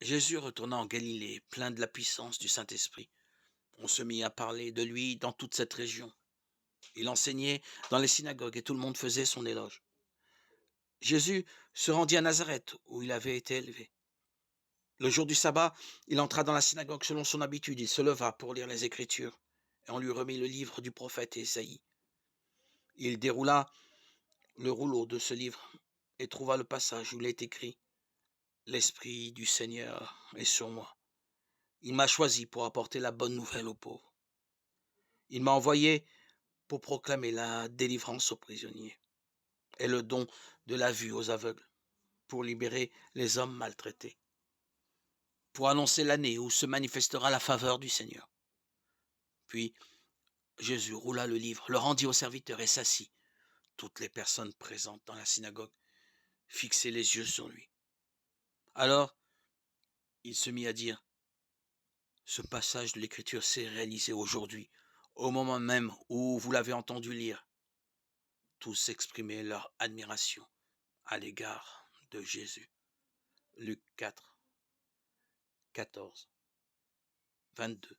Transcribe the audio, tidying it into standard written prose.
Jésus retourna en Galilée, plein de la puissance du Saint-Esprit. On se mit à parler de lui dans toute cette région. Il enseignait dans les synagogues et tout le monde faisait son éloge. Jésus se rendit à Nazareth, où il avait été élevé. Le jour du sabbat, il entra dans la synagogue selon son habitude. Il se leva pour lire les Écritures, et on lui remit le livre du prophète Ésaïe. Il déroula le rouleau de ce livre et trouva le passage où il est écrit: L'Esprit du Seigneur est sur moi. Il m'a choisi pour apporter la bonne nouvelle aux pauvres. Il m'a envoyé pour proclamer la délivrance aux prisonniers et le don de la vue aux aveugles, pour libérer les hommes maltraités, pour annoncer l'année où se manifestera la faveur du Seigneur. Puis Jésus roula le livre, le rendit au serviteur et s'assit. Toutes les personnes présentes dans la synagogue fixaient les yeux sur lui. Alors, il se mit à dire: ce passage de l'Écriture s'est réalisé aujourd'hui, au moment même où vous l'avez entendu lire. Tous exprimaient leur admiration à l'égard de Jésus. Luc 4, 14, 22.